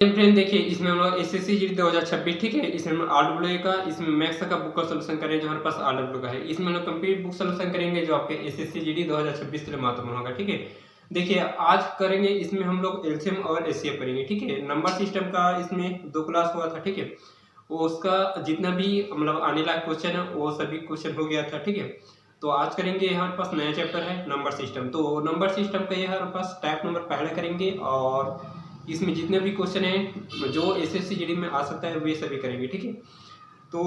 Friend देखिए, इसमें हम लोग एसएससी जीडी 2026 ठीक है, इसमें हम आरडब्ल्यूए का, इसमें मैथ्स का बुक का सॉल्यूशन करें जो हमारे पास आरडब्ल्यू का है। इसमें हम लोग कंप्लीट बुक सॉल्यूशन करेंगे जो आपके एसएससी जीडी 2026 के लिए महत्वपूर्ण होगा। ठीक है, देखिए आज करेंगे इसमें हम लोग एलसीएम और एचसीएफ करेंगे। ठीक है, नंबर सिस्टम का इसमें 2 क्लास हुआ था। ठीक है, वो उसका जितना भी मतलब आने लायक क्वेश्चन है वो सभी क्वेश्चन हो गया था। ठीक है, तो आज करेंगे हमारे पास नया चैप्टर है नंबर सिस्टम। तो नंबर सिस्टम का ये हमारे पास टाइप नंबर पहले करेंगे और इसमें जितने भी क्वेश्चन हैं जो एसएससी जीडी में आ सकता है वे सभी करेंगे। ठीक है, तो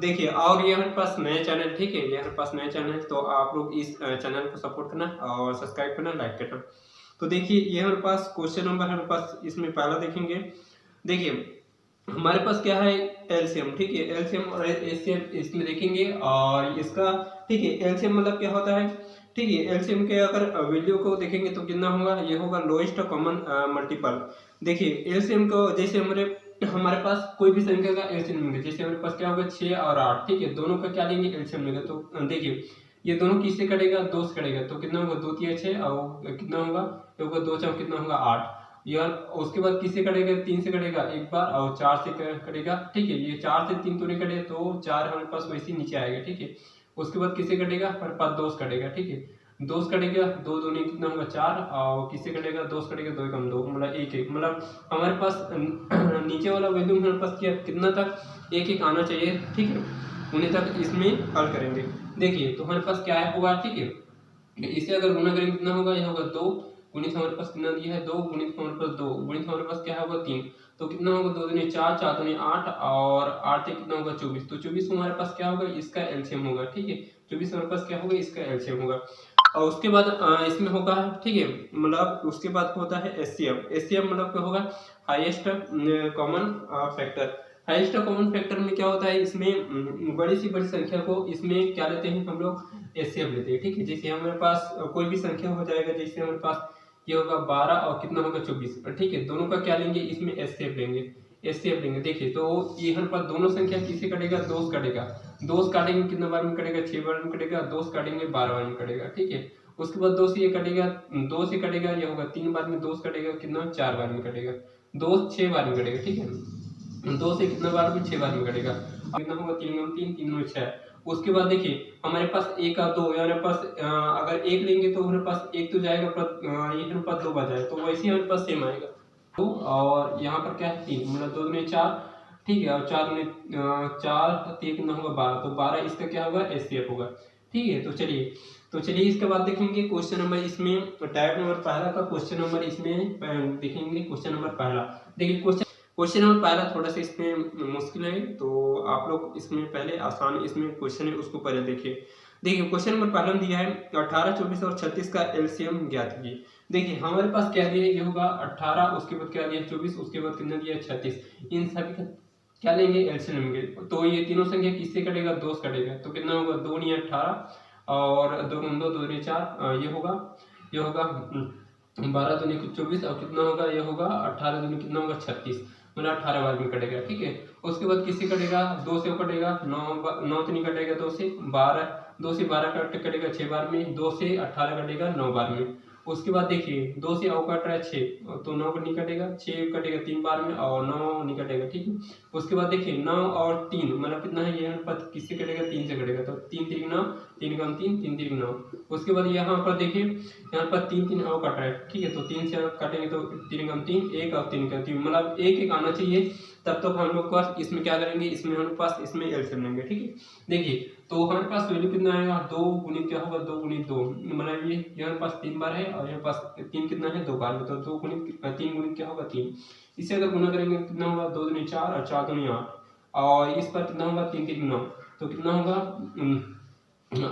देखिए और ये हमारे पास नया चैनल, ठीक है, ये हमारे पास नया चैनल है, तो आप लोग इस चैनल को सपोर्ट करना और सब्सक्राइब करना, लाइक करना। तो देखिए ये हमारे पास क्वेश्चन नंबर हमारे पास इसमें पहला देखेंगे। देखिए हमारे पास क्या है एलसीएम। ठीक है, एलसीएम और एचसीएम इसमें देखेंगे और इसका ठीक है एलसीएम मतलब क्या होता है। ठीक है, एलसीएम के अगर वैल्यू को देखेंगे तो कितना होगा, ये होगा लोएस्ट कॉमन मल्टीपल। देखिए एलसीएम को जैसे हमारे पास कोई भी संख्या का एलसीएम लेंगे, जैसे हमारे पास क्या होगा 6 और 8। ठीक है, दोनों का क्या लेंगे एलसीएम लेंगे, तो देखिए ये दोनों किससे कटेगा, 2 से कटेगा, तो कितना होगा 2 3 6 और कितना होगा, ये होगा 2 4 कितना होगा 8 यार। उसके बाद किससे कटेगा, 3 से कटेगा एक बार और 4 से कटेगा। ठीक है, ये 4 से 3 तो नहीं कटे तो 4 हमारे पास वैसे नीचे आएगा। ठीक है, उसके बाद किससे कटेगा, हमारे पास 2 से कटेगा। ठीक है, 2 से कटेगा, 2 दूनी कितना होगा 4 और किससे कटेगा 2 से कटेगा 2 कम 2 मतलब 1 1 मतलब हमारे पास नीचे वाला वैल्यू हमारे पास क्या कितना तक 1 1 आना चाहिए। ठीक है, उन्हें तक इसमें हल करेंगे। देखिए तो हमारे पास क्या है होगा। ठीक है, इसे अगर गुना करेंगे कितना होगा, यह होगा 2 गुणित हमारे पास कितना दिया है 2 गुणित हमारे पास 2 गुणित हमारे पास क्या होगा 3, तो कितना होगा 2 दूनी 4 4 दूनी 8 और 8 से कितना होगा 24, तो 24 हमारे पास क्या होगा इसका एलसीएम होगा। ठीक है, 24 हमारे पास क्या होगा इसका एलसीएम होगा और उसके बाद इसमें होगा। ठीक है, मतलब उसके बाद होता है एचसीएफ। एचसीएफ मतलब क्या होगा highest common factor. Highest common factor में क्या होता है, इसमें बड़ी सी बड़ी संख्या को इसमें क्या लेते हैं हम लोग एचसीएफ लेते हैं। ठीक है, जैसे हमारे पास कोई भी संख्या हो जाएगा, जैसे हमारे पास ये होगा 12 और कितना होगा 24। ठीक है, दोनों का क्या लेंगे इसमें एचसीएफ लेंगे, एचसीएफ लेंगे। देखिए तो ये हमारे पास दोनों संख्या किससे कटेगा, 2 से कटेगा, 2 से काटेंगे कितना बार में कटेगा 6 बार में कटेगा, 2 से काटेंगे 12 बार में कटेगा। ठीक है, उसके बाद 2 से ये कटेगा, 2 से कटेगा ये होगा 3 बार में, 2 से कटेगा कितना 4 बार में कटेगा, 2 6 बार में कटेगा। ठीक है, 2 से कितना बार में 6 बार में कटेगा, कितना होगा 3 3 3 6। उसके बाद देखिए हमारे पास 1 और 2 हमारे पास अगर 1 लेंगे तो हमारे पास 1 तो जाएगा पर ये हमारे पास 2 बचा है, तो वैसे ही हमारे पास सेम आएगा 2 और यहाँ पर क्या है 3 मतलब 2 में 4। ठीक है, और 4 में 4 3 कितना होगा 12, तो 12 इसका क्या होगा एचसीएफ होगा। ठीक है, तो चलिए इसके बाद देखेंगे क्वेश्चन नंबर इसमें टाइप नंबर पहला का क्वेश्चन नंबर इसमें देखेंगे। क्वेश्चन नंबर पहला देखिए, क्वेश्चन नंबर पहला थोड़ा सा इसमें मुश्किल है, तो आप लोग इसमें पहले आसान इसमें क्वेश्चन है उसको पहले देखिए। देखिए क्वेश्चन नंबर पहला दिया है 18 24 और 36 का एलसीएम ज्ञात कीजिए। देखिए हमारे पास क्या दिया है, ये होगा 18, उसके बाद क्या दिया 24, उसके बाद कितना दिया 36, इन सभी का क्या लेंगे एलसीएम लेंगे। तो ये तीनों संख्या किससे कटेगा 2 से कटेगा, तो कितना होगा 2 × 18 और 2 × 2 2 × 4 ये होगा 12 दूनी 24 और कितना होगा ये होगा 18 दूनी कितना होगा 36 मतलब 18 बार में कटेगा। ठीक है, उसके बाद किससे कटेगा 2 से कटेगा, 9 तो नहीं कटेगा, 2 से 12 कटेगा 6 बार में, 2 से 18 कटेगा 9 बार में। उसके बाद देखिए 2 से और कट रहा है 6, तो 9 नहीं कटेगा, 6 कटेगा 3 बार में और 9 नहीं कटेगा। ठीक है, उसके बाद देखिए 9 और 3 मतलब कितना है, ये पद किससे कटेगा 3 से कटेगा, तो 3 3 9 3 कम 3 3 3 9। उसके बाद यहाँ पर देखिए यहाँ पर 3 3 और कट रहा है। ठीक है, तो 3 से काटेंगे तो 3 कम 3 1 और 3 कम 3 मतलब 1 1 आना चाहिए, तब तो हम लोग पास इसमें क्या करेंगे, इसमें हमारे पास इसमें एलसीएम लेंगे। ठीक है, देखिए तो हमारे पास वैल्यू कितना आएगा 2 गुणित क्या होगा 2 गुणित 2 मतलब ये हमारे पास 3 बार है और यहाँ पास 3 कितना है 2 बार में, तो 2 गुणित 3 गुणित क्या होगा 3। इसे अगर गुना करेंगे कितना होगा 2 दूनी 4 और 4 दूनी 8 और इस पर कितना होगा 3 3 9, तो कितना होगा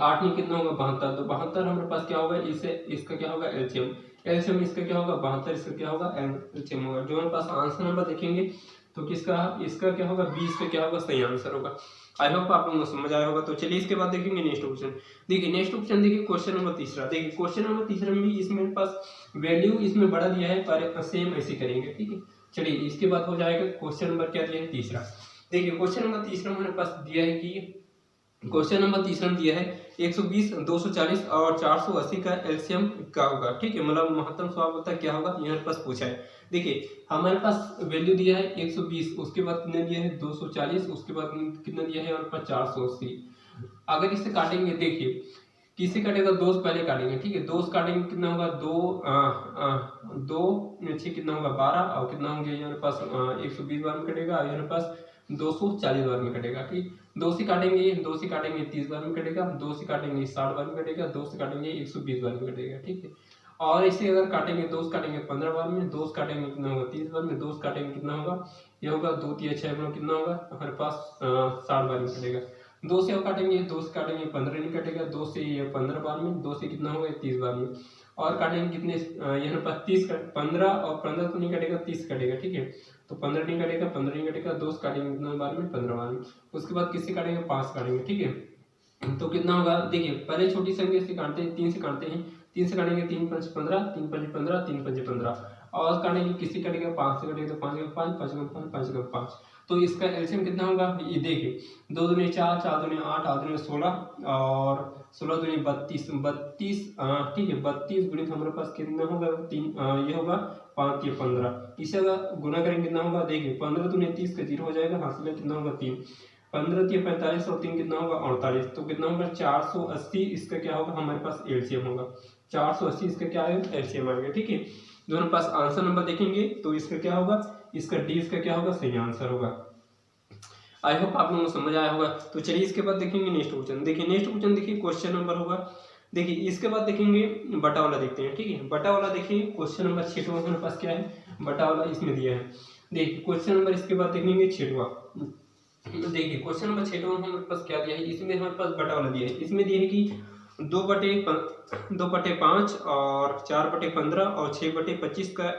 8 में कितना होगा 72, तो 72 हमारे पास क्या होगा इससे इसका क्या होगा एलसीएम। एलसीएम इसका क्या होगा 72, इसका क्या होगा एलसीएम होगा। जो हमारे पास आंसर नंबर देखेंगे तो किसका इसका क्या होगा 20 का क्या होगा सही आंसर होगा। आई होप आप लोगों को समझ आया होगा। तो चलिए इसके बाद देखेंगे नेक्स्ट क्वेश्चन। देखिए नेक्स्ट क्वेश्चन देखिए क्वेश्चन नंबर तीसरा। देखिए क्वेश्चन नंबर तीसरा में भी इसमें पास वैल्यू इसमें बड़ा दिया है पर सेम ऐसे करेंगे। ठीक है, चलिए इसके बाद हो जाएगा क्वेश्चन नंबर क्या दिया है तीसरा। देखिए क्वेश्चन नंबर तीसरा हमारे पास दिया है कि क्वेश्चन नंबर तीसरा दिया है 120, 240 और 480 का एलसीएम क्या होगा, ठीक है, मतलब महत्तम संभाव्यता क्या होगा, यहाँ पास पूछा है। देखिए हमारे पास वैल्यू दिया है 120, उसके बाद कितना दिया है 240, उसके बाद कितना दिया है हमारे पास 480। अगर इसे काटेंगे, देखिए किसे काटेगा, दो से पहले काटेंगे, ठीक है, दो से काटेंगे कितना होगा, दो छः कितना होगा 12, और कितना होंगे यहाँ पास 120 बार में कटेगा, और यहाँ पास 240 बार में कटेगा, ठीक। दो से काटेंगे 30 बार में कटेगा, दो से काटेंगे 60 बार में कटेगा, दो से काटेंगे 120 बार में कटेगा, ठीक है। और इसे अगर काटेंगे, दो से काटेंगे 15 बार में, दो से काटेंगे कितना होगा 30 बार में, दो से काटेंगे कितना होगा, ये होगा 2 3 6 मतलब कितना होगा हमारे पास 60 बार में कटेगा। दो से काटेंगे, दो से काटेंगे 15 नहीं कटेगा, दो से 15 बार में, दो से कितना होगा 30 बार में, और काटेंगे कितने यहाँ पर 30 15 और 15 तो नहीं कटेगा, 30 कटेगा, ठीक है। तो 15 नहीं कटेगा, 15 नहीं कटेगा, दो से काटेंगे कितना बार में 15 बार में, उसके बाद किससे काटेंगे 5 काटेंगे, ठीक है। तो कितना होगा, देखिए पहले छोटी संख्या से काटते हैं, 3 से काटते हैं, 3 से काटेंगे 3 5 15, 3 5 15, 3 5 15, और काटेंगे किससे कटेगा 5 से कटेगा, तो 5 का 5, 5 का 5, 5 का 5, तो इसका एलसीएम कितना होगा, ये देखिए 2 दूनी 4, 4 दूनी 8, 8 दूनी 16, और 16 दूनी 32, 32, ठीक है, 32 गुणित हमारे पास कितना होगा 3, ये होगा 5 या 15, इसे अगर गुना करेंगे कितना होगा, देखिए 15 दूनी 30 का 0 हो जाएगा, हासिल में कितना होगा 3, 15 या 45 और 3 कितना होगा 48, तो कितना होगा 480, इसका क्या होगा हमारे पास एलसीएम होगा, 480 इसका क्या है एलसीएम आएगा, ठीक है। जो हमारे पास आंसर नंबर देखेंगे तो इसका क्या होगा, इसका डी इसका क्या होगा सही आंसर होगा। आई होप आप लोगों को समझ आया होगा। तो चलिए इसके बाद देखेंगे नेक्स्ट क्वेश्चन। देखिए नेक्स्ट क्वेश्चन, देखिए क्वेश्चन नंबर होगा, देखिए इसके बाद देखेंगे बटा वाला देखते हैं, ठीक है। बटा वाला देखिए क्वेश्चन नंबर 6 हमारे पास क्या है, बटा वाला इसमें दिया है। देखिए क्वेश्चन नंबर इसके बाद देखेंगे 6वां। देखिए क्वेश्चन नंबर 6 हमारे पास क्या दिया है, इसमें हमारे पास बटा वाला दिया है। इसमें दिया है कि 2/5 और 4/15 और 6/25 का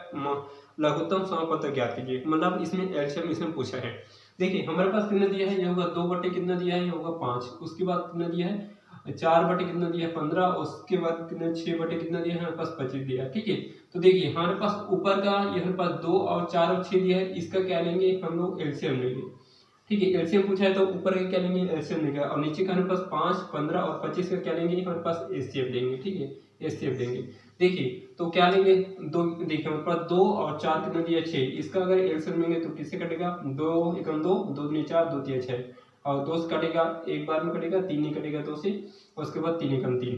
लघुत्तम समापत्तर ज्ञात कीजिए, मतलब इसमें एलसीएम इसमें पूछा है। देखिए हमारे पास कितना दिया है, ये होगा 2 कितना दिया है, ये होगा 5, उसके बाद कितना दिया है 4 कितना दिया है 15, उसके बाद कितना 6 कितना दिया है हमारे पास 25 दिया है, ठीक है। तो देखिए हमारे पास ऊपर का ये हमारे पास 2 और 4 और 6 दिया है, इसका क्या लेंगे हम लोग एलसीएम लेंगे, ठीक है। एलसीएम पूछा है तो ऊपर का क्या लेंगे एलसीएम लेंगे, और नीचे का हमारे पास 5 15 और 25 का क्या लेंगे हमारे पास एचसीएफ लेंगे, ठीक है, एचसीएफ लेंगे। देखिए तो क्या लेंगे, दो, देखिए हमारे पास 2 और 4 कितना दिया 6, इसका अगर एलसीएम लेंगे तो किससे कटेगा, 2 एकम 2, 2 दूनी 4, 2 तिया 6, और 2 से कटेगा एक बार में कटेगा, 3 नहीं कटेगा 2 से, उसके बाद 3 एकम 3,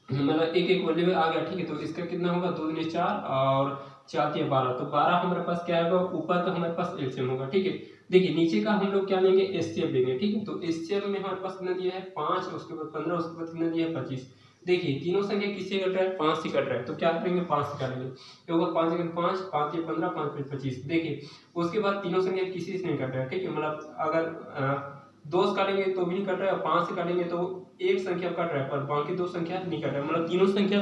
मतलब एक एक वैल्यू आ गया, ठीक है। तो इसका कितना होगा 2 दूनी 4 और 4 तिया 12, तो 12 हमारे पास क्या होगा, ऊपर का हमारे पास एलसीएम होगा, ठीक है। देखिए नीचे का हम लोग क्या लेंगे एचसीएफ लेंगे, ठीक है। तो एचसीएफ में हमारे पास कितना दिया है 5, उसके बाद 15, उसके बाद कितना दिया है 25। देखिए तीनों संख्या किससे कट रहा है 5 से कट रहा है, तो क्या करेंगे 5 से काटेंगे, तो होगा 5 1 5, 5 3 15, 5 5 25। देखिए उसके बाद तीनों संख्या किसी से नहीं कट रहा है, ठीक है, मतलब अगर 2 से काटेंगे तो भी नहीं कट रहा है, और 5 से काटेंगे तो एक संख्या कट रहा है पर बाकी 2 संख्या नहीं कट रहा है, मतलब तीनों संख्या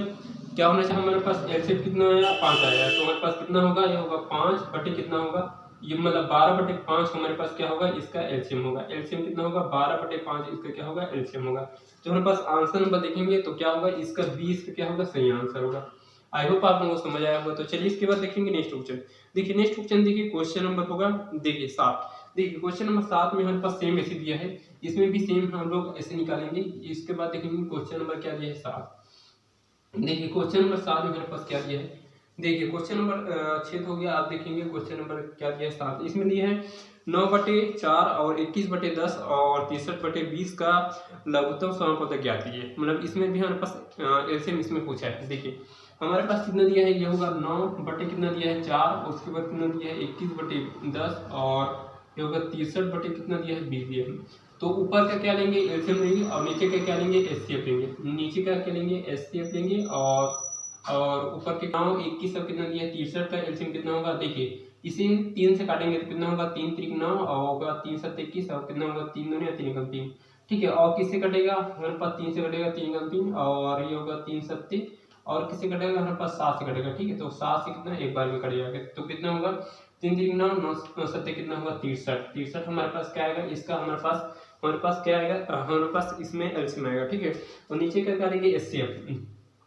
क्या होना चाहिए हमारे पास एलसीएम कितना आया 5 आया, तो हमारे पास कितना होगा, ये होगा 5 बटे कितना होगा, ये मतलब 12/5 हमारे पास क्या होगा इसका एलसीएम होगा। एलसीएम कितना होगा 12/5, इसका क्या होगा एलसीएम होगा। जो हमारे पास आंसर नंबर देखेंगे तो क्या होगा, इसका 20 का क्या होगा सही आंसर होगा। आई होप आप लोगों को समझ आया होगा। तो चलिए इसके बाद देखेंगे नेक्स्ट क्वेश्चन। देखिए नेक्स्ट क्वेश्चन देखिए क्वेश्चन नंबर होगा, देखिए 7। देखिए क्वेश्चन नंबर 7 में हमारे पास सेम ऐसे दिया है, इसमें भी सेम हम लोग ऐसे निकालेंगे। इसके बाद देखेंगे क्वेश्चन नंबर क्या दिया है 7। देखिए क्वेश्चन नंबर 7 में हमारे पास क्या दिया है, देखिए क्वेश्चन नंबर 6 हो गया, आप देखेंगे क्वेश्चन नंबर क्या दिया है 7। इसमें दिया है 9/4 और 21/10 और 63/20 का लघुत्तम समापत्तर ज्ञात कीजिए, मतलब इसमें भी हमारे पास एलसीएम इसमें पूछा है। देखिए हमारे पास कितना दिया है, ये होगा 9 कितना दिया है 4, उसके बाद कितना दिया है 21/10 और ये होगा 63 कितना दिया है 20 दिया है। तो ऊपर का क्या लेंगे एलसीएम लेंगे, और नीचे का क्या लेंगे एचसीएफ लेंगे। नीचे का क्या लेंगे एचसीएफ लेंगे, और ऊपर के नाम 21 और कितना दिया है 63 का एलसीएम कितना होगा। देखिए इसे 3 से काटेंगे तो कितना होगा 3 3 9 और होगा 3 7 21 और कितना होगा 3 2 3 1 3, ठीक है। और किससे कटेगा हमारे पास 3 से कटेगा 3 1 3, और ये होगा 3 7 और किससे कटेगा हमारे पास 7 से कटेगा, ठीक है। तो 7 से कितना एक बार में कट जाएगा, तो कितना होगा 3 3 9 9 7 कितना होगा 63। 63 हमारे पास क्या आएगा, इसका हमारे पास क्या आएगा, हमारे पास इसमें एलसीएम आएगा, ठीक है। और नीचे का करेंगे एचसीएफ,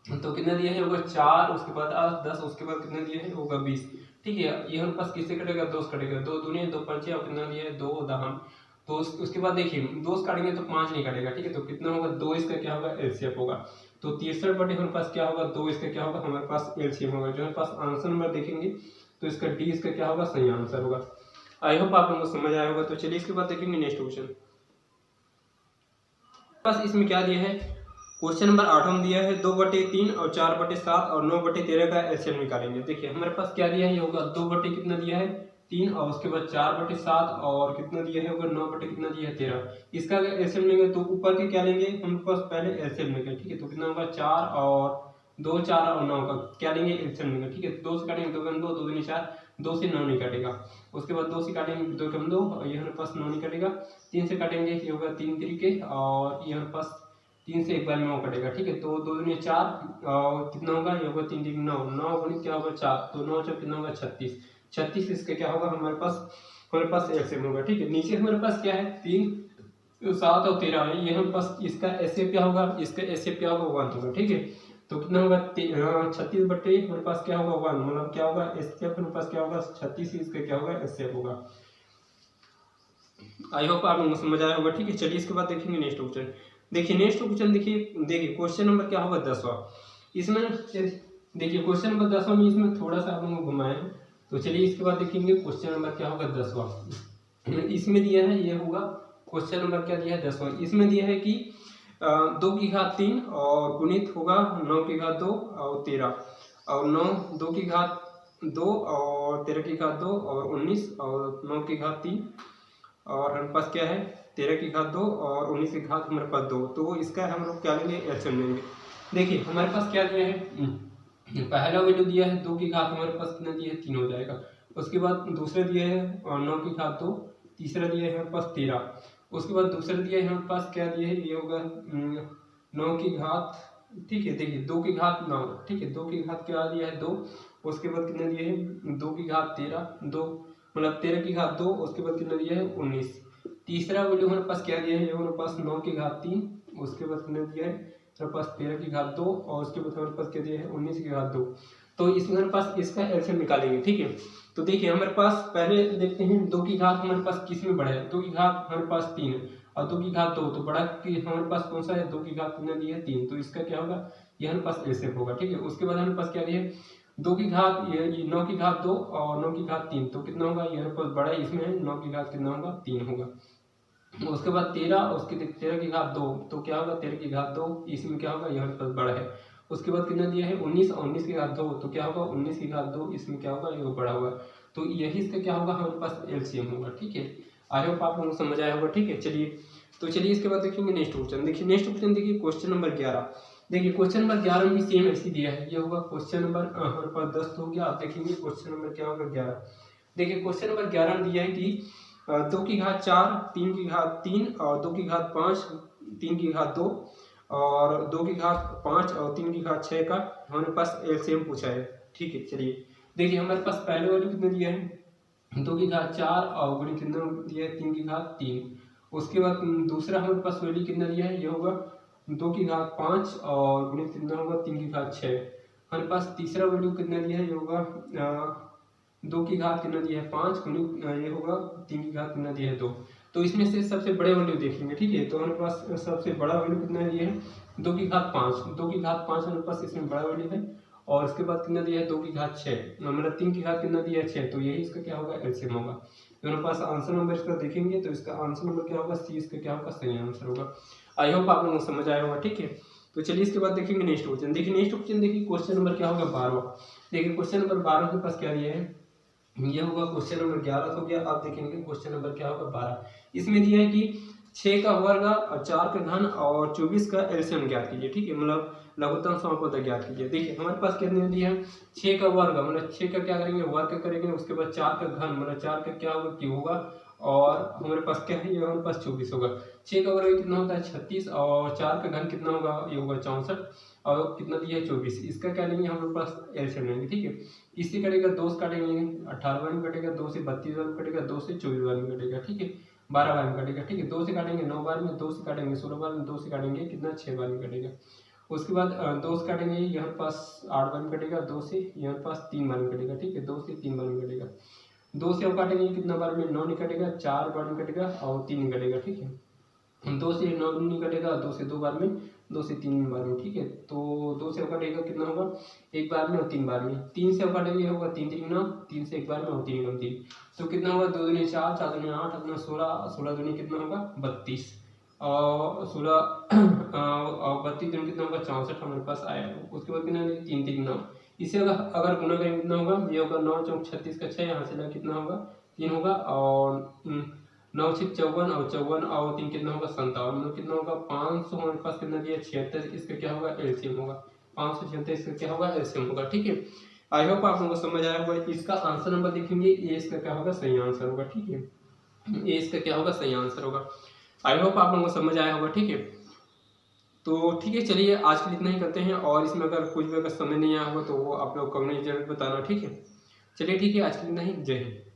तो कितना दिया है होगा 4, उसके बाद 10, उसके बाद कितना दिया है होगा 20, ठीक है। ये हमारे पास किससे कटेगा 2 से कटेगा, 2 दूनी 2 पंचे और कितना दिया है 2 दहम तो उसके बाद देखिए 2 से काटेंगे तो 5 नहीं काटेगा, ठीक है। तो कितना होगा 2 इसका क्या होगा एलसीएम होगा। तो 63 बटे हमारे पास क्या होगा 2 इसका क्या होगा हमारे पास एलसीएम होगा। जो हमारे पास आंसर नंबर देखेंगे तो इसका डी इसका क्या होगा सही आंसर होगा। आई होप आप लोगों को समझ आया होगा। तो चलिए इसके बाद देखेंगे नेक्स्ट क्वेश्चन। बस इसमें क्या दिया है, क्वेश्चन नंबर 8 में दिया है 2/3 और 4/7 और 9/13 का एलसीएम निकालेंगे। देखिए हमारे पास क्या दिया है, ये होगा 2 बटे कितना दिया है 3 और उसके बाद 4/7 और कितना दिया है होगा 9 बटे कितना दिया है 13। इसका अगर एलसीएम लेंगे तो ऊपर के क्या लेंगे हम पास पहले एलसीएम लेंगे, ठीक है। तो कितना होगा 4 और 2 4 और 9 का क्या लेंगे एलसीएम लेंगे, ठीक है। 2 से काटेंगे 2 2 2 4 2 से 9 नहीं काटेगा। उसके बाद 2 से काटेंगे 2 कम 2 और ये हमारे पास 9 नहीं कटेगा। 3 से काटेंगे ये होगा 3 तरीके और ये हमारे पास 3 से एक बार में 9 कटेगा, ठीक है। तो 2 दूनी 4 और कितना होगा ये होगा 3 3 9 9 गुणित क्या होगा 4 तो 9 4 कितना होगा 36 36 इसका क्या होगा हमारे पास एलसीएम होगा, ठीक है। नीचे हमारे पास क्या है 3 7 और 13 है, ये हमारे पास इसका एसएफ क्या होगा, इसका एसएफ क्या होगा 1 होगा, ठीक है। तो कितना होगा 36 बटे हमारे पास क्या होगा 1 मतलब क्या होगा एसएफ हमारे पास क्या होगा 36 इसका क्या होगा एसएफ होगा। आई होप आप लोगों को समझ आया होगा, ठीक है। चलिए इसके बाद देखेंगे नेक्स्ट क्वेश्चन। देखिए नेक्स्ट क्वेश्चन देखिए क्वेश्चन नंबर क्या होगा 10वां। इसमें देखिए क्वेश्चन नंबर 10वां में इसमें थोड़ा सा आप लोगों को घुमाए। तो चलिए इसके बाद देखेंगे क्वेश्चन नंबर क्या होगा 10वां। इसमें दिया है ये होगा क्वेश्चन नंबर क्या दिया है 10वां। इसमें दिया है कि 2 की घात 3 और गुणित होगा 9 की घात 2 और 13 और 9 2 की घात 2 और 13 की घात 2 और 19 और 9 की घात 3 और हमारे पास क्या है 13 की घात 2 और 19 की घात हमारे पास 2। तो इसका हम लोग क्या लेंगे एलसीएम लेंगे। देखिए हमारे पास क्या दिया है पहला वैल्यू दिया है 2 की घात हमारे पास कितना दिया है 3 हो जाएगा। उसके बाद दूसरा दिया है 9 की घात 2, तीसरा दिया है हमारे पास 13, उसके बाद दूसरा दिया है हमारे पास क्या दिया है ये होगा 9 की घात, ठीक है। देखिए 2 की घात 9, ठीक है। 2 की घात क्या दिया है 2, उसके बाद कितना दिया है 2 की घात 13 2 मतलब 13 की घात 2, उसके बाद कितना दिया है 19। तीसरा वैल्यू हमारे पास क्या दिया है ये हमारे पास 9 की घात 3, उसके बाद कितना दिया है हमारे पास 13 की घात 2 और उसके बाद हमारे पास क्या दिया है 19 की घात 2। तो इसमें हमारे पास इसका एलसीएम निकालेंगे, ठीक है। तो देखिए हमारे पास पहले देखते हैं 2 की घात हमारे पास किस में बड़ा है, 2 की घात हमारे पास 3 है और 2 की घात 2 तो बड़ा की हमारे पास कौन सा है 2 की घात कितना दिया है 3। तो इसका क्या होगा ये हमारे पास एलसीएम होगा, ठीक है। उसके बाद हमारे पास क्या दिया है 2 की घात ये 9 की घात 2 और 9 की घात 3 तो कितना होगा ये हमारे पास बड़ा है इसमें है 9 की घात कितना होगा 3 होगा। उसके बाद 13 उसके 13 की घात 2 तो क्या होगा 13 की घात 2 इसमें क्या होगा ये हमारे पास बड़ा है। उसके बाद कितना दिया है 19 और 19 की घात 2 तो क्या होगा 19 की घात 2 इसमें क्या होगा ये बड़ा होगा। तो यही इसका क्या होगा हमारे पास एलसीएम होगा, ठीक है। आई होप आप लोगों को समझ आया होगा, ठीक है। चलिए इसके बाद देखेंगे नेक्स्ट क्वेश्चन। देखिए नेक्स्ट क्वेश्चन देखिए क्वेश्चन नंबर 11। देखिए क्वेश्चन नंबर 11 में सेम ऐसी दिया है, ये होगा क्वेश्चन नंबर हमारे पास 10 हो गया। आप देखेंगे क्वेश्चन नंबर क्या होगा 11। देखिए क्वेश्चन नंबर 11 में दिया है कि 2 की घात 4 3 की घात 3 और 2 की घात 5 3 की घात 2 और 2 की घात 5 और 3 की घात 6 का हमारे पास एलसीएम पूछा है, ठीक है। चलिए देखिए हमारे पास पहले वाले कितने दिया है 2 की घात 4 और गुणित कितना दिया है 3 की घात 3। उसके बाद दूसरा हमारे पास वैल्यू कितना दिया है ये होगा 2 की घात 5 और गुणित कितना होगा 3 की घात 6। हमारे पास तीसरा वैल्यू कितना दिया है ये होगा 2 की घात कितना दिया है 5 गुणित ये होगा 3 की घात कितना दिया है 2। तो इसमें से सबसे बड़े वैल्यू देखेंगे, ठीक है। तो हमारे पास सबसे बड़ा वैल्यू कितना दिया है 2 की घात 5 2 की घात 5 हमारे पास इसमें बड़ा वैल्यू है और इसके बाद कितना दिया है 2 की घात 6 मतलब 3 की घात कितना दिया है 6। तो यही इसका क्या होगा एलसीएम होगा। तो हमारे पास आंसर नंबर इसका देखेंगे तो इसका आंसर नंबर क्या होगा सी इसका क्या होगा सही आंसर होगा। आई होप आप लोगों को समझ आया होगा, ठीक है। तो चलिए इसके बाद देखेंगे नेक्स्ट क्वेश्चन। देखिए नेक्स्ट क्वेश्चन देखिए क्वेश्चन नंबर क्या होगा 12। देखिए क्वेश्चन नंबर 12 के पास क्या दिया है ये होगा क्वेश्चन नंबर 11 हो गया। आप देखेंगे क्वेश्चन नंबर क्या होगा 12। इसमें दिया है कि 6 का वर्ग और 4 का घन और 24 का एलसीएम ज्ञात कीजिए, ठीक है। मतलब लघुत्तम समापद ज्ञात कीजिए। देखिए हमारे पास कितने दिया है 6 का वर्ग मतलब 6 का क्या करेंगे वर्ग करेंगे। उसके बाद 4 का घन मतलब 4 का क्या होगा क्यों होगा और हमारे पास क्या है ये हमारे पास 24 होगा। 6 का वर्ग कितना होता है 36 और 4 का घन कितना होगा ये होगा 64 और कितना दिया है 24। इसका क्या लेंगे हमारे पास एलसीएम लेंगे, ठीक है। इससे कटेगा 2 से काटेंगे 18 बार में कटेगा, 2 से 32 बार में कटेगा, 2 से 24 बार में कटेगा, ठीक है। 12 बार में कटेगा, ठीक है। 2 से काटेंगे 9 बार में, 2 से काटेंगे 16 बार में, 2 से काटेंगे कितना 6 बार में कटेगा। उसके बाद 2 से काटेंगे यहाँ पास 8 बार में कटेगा, 2 से यहाँ पास 3 बार में कटेगा, ठीक है। 2 से 3 बार में कटेगा। 2 से अब काटेंगे कितना बार में, 9 निकटेगा, 4 बार निकटेगा और 3 निकटेगा, ठीक है। 2 से 9 निकटेगा, 2 से 2 बार में, 2 से 3 बार में, ठीक है। तो 2 से कटेगा कितना होगा, 1 बार में और 3 बार में। 3 से कटेंगे होगा 3 3 9, 3 से 1 बार में और 3 9 3, तो कितना होगा, 2 दूनी 4, 4 दूनी 8, 8 16, 16 दूनी कितना होगा 32 और 16 और 32 दूनी कितना होगा 64 हमारे पास आया। उसके बाद कितना 3 3 9, इसे अगर गुना करेंगे कितना होगा, ये होगा 9 चौक 36 का 6, यहाँ से लगा कितना होगा 3 होगा और 9 6 54 और 54 और 3 कितना होगा 57, मतलब कितना होगा 500 हमारे पास कितना दिया 76, इसका क्या होगा एलसीएम होगा 576, इसका क्या होगा एलसीएम होगा, ठीक है। आई होप आप लोगों को समझ आया होगा। इसका आंसर नंबर देखेंगे, ए इसका क्या होगा सही आंसर होगा, ठीक है। ए इसका क्या होगा सही आंसर होगा। आई होप आप लोगों को समझ आया होगा, ठीक है। तो ठीक है, चलिए आज के लिए इतना ही करते हैं, और इसमें अगर कुछ भी अगर समझ नहीं आया होगा तो वो आप लोग कमेंट जरूर बताना, ठीक है। चलिए ठीक है, आज के लिए इतना ही, जय हिंद।